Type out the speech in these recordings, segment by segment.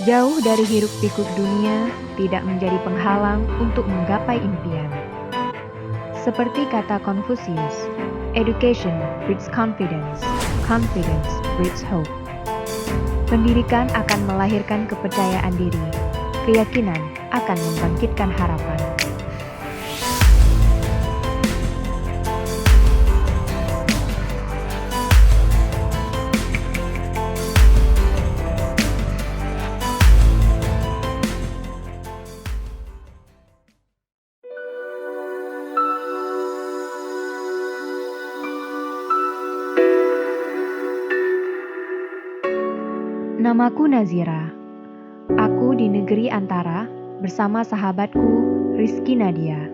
Jauh dari hiruk-pikuk dunia tidak menjadi penghalang untuk menggapai impian. Seperti kata Confucius, education breeds confidence, confidence breeds hope. Pendidikan akan melahirkan kepercayaan diri, keyakinan akan membangkitkan harapan. Namaku Nazira. Aku di negeri antara bersama sahabatku Rizky Nadia.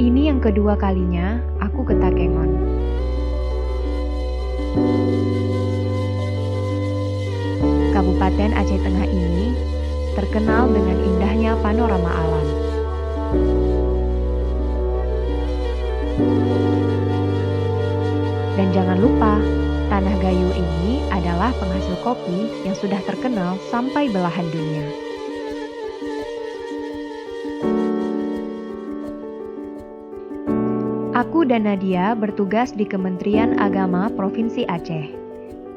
Ini yang kedua kalinya aku ke Takengon. Kabupaten Aceh Tengah ini terkenal dengan indahnya panorama alam. Dan jangan lupa, Tanah Gayo ini adalah penghasil kopi yang sudah terkenal sampai belahan dunia. Aku dan Nadia bertugas di Kementerian Agama Provinsi Aceh.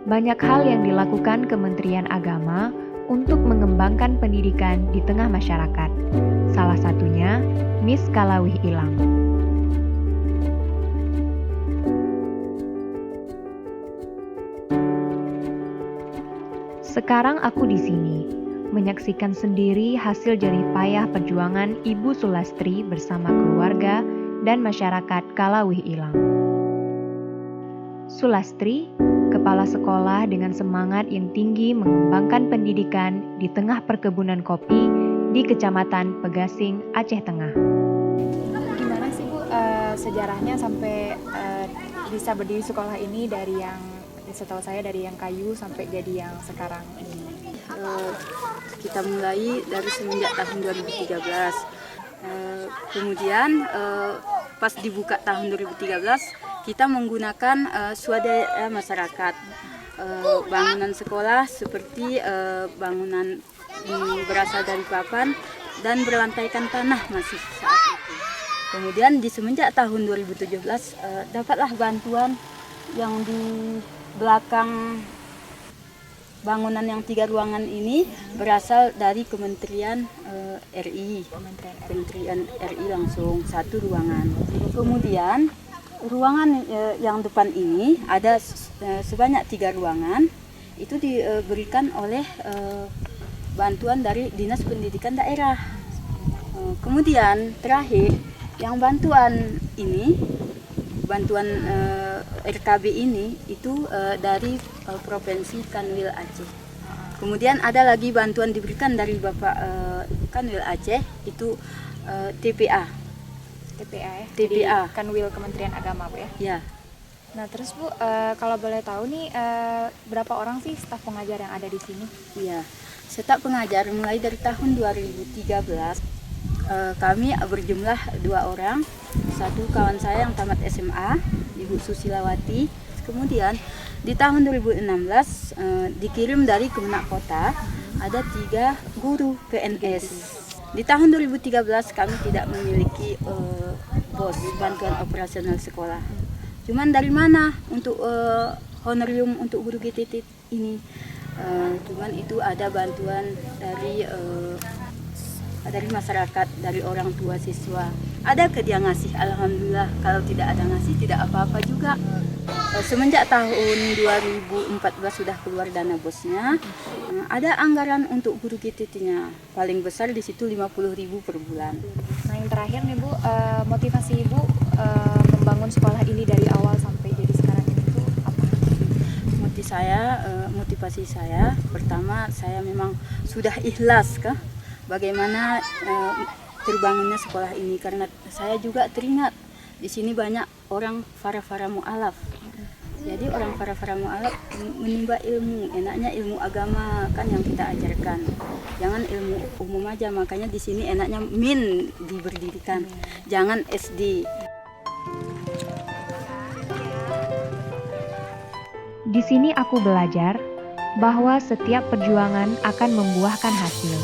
Banyak hal yang dilakukan Kementerian Agama untuk mengembangkan pendidikan di tengah masyarakat. Salah satunya, Miss Kalawih Ilang. Sekarang aku di sini, menyaksikan sendiri hasil jerih payah perjuangan Ibu Sulastri bersama keluarga dan masyarakat Kalawih Ilang. Sulastri, kepala sekolah dengan semangat yang tinggi mengembangkan pendidikan di tengah perkebunan kopi di Kecamatan Pegasing, Aceh Tengah. Gimana sih Bu sejarahnya sampai bisa berdiri sekolah ini dari yang setahu saya dari yang kayu sampai jadi yang sekarang ini? Kita mulai dari semenjak tahun 2013. Kemudian pas dibuka tahun 2013 kita menggunakan swadaya masyarakat. Bangunan sekolah seperti bangunan berasal dari papan dan berlantaikan tanah masih saat itu. Kemudian di semenjak tahun 2017 dapatlah bantuan yang di belakang bangunan yang 3 ruangan ini berasal dari Kementerian RI. Kementerian RI langsung 1 ruangan. Kemudian ruangan yang depan ini ada sebanyak 3 ruangan. Itu diberikan oleh bantuan dari Dinas Pendidikan Daerah. Kemudian terakhir yang bantuan ini, bantuan RKB ini itu dari Provinsi Kanwil Aceh. Kemudian ada lagi bantuan diberikan dari Bapak Kanwil Aceh itu TPA. TPA ya? TPA. Jadi Kanwil Kementerian Agama Bu ya? Ya. Nah terus Bu, kalau boleh tahu nih berapa orang sih staf pengajar yang ada di sini? Iya. Staf pengajar mulai dari tahun 2013 kami berjumlah 2 orang. Satu kawan saya yang tamat SMA, Ibu Susilawati. Kemudian di tahun 2016 dikirim dari Kemenak Kota ada 3 guru PNS. Di tahun 2013 kami tidak memiliki BOS, bantuan operasional sekolah. Cuman dari mana untuk honorium untuk guru GTT ini? Cuman itu ada bantuan dari masyarakat, dari orang tua siswa. Ada ke dia ngasih, alhamdulillah. Kalau tidak ada ngasih, tidak apa-apa juga. Semenjak tahun 2014 sudah keluar dana bosnya, ada anggaran untuk guru GTT-nya. Paling besar di situ 50.000 per bulan. Nah yang terakhir nih Bu, motivasi Ibu membangun sekolah ini dari awal sampai jadi sekarang itu apa? Motivasi saya pertama, saya memang sudah ikhlas bagaimana terbangunnya sekolah ini, karena saya juga teringat di sini banyak orang fara-fara mu'alaf. Jadi orang fara-fara mu'alaf menimba ilmu, enaknya ilmu agama kan yang kita ajarkan. Jangan ilmu umum aja, makanya di sini enaknya min diberdirikan, jangan SD. Di sini aku belajar bahwa setiap perjuangan akan membuahkan hasil.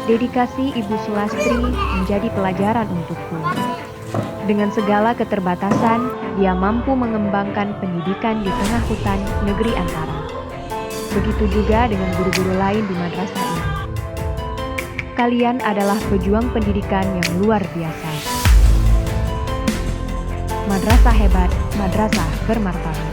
Dedikasi Ibu Sulastri menjadi pelajaran untukku. Dengan segala keterbatasan, dia mampu mengembangkan pendidikan di tengah hutan negeri Antara. Begitu juga dengan guru-guru lain di madrasah ini. Kalian adalah pejuang pendidikan yang luar biasa. Madrasah hebat, madrasah bermartabat.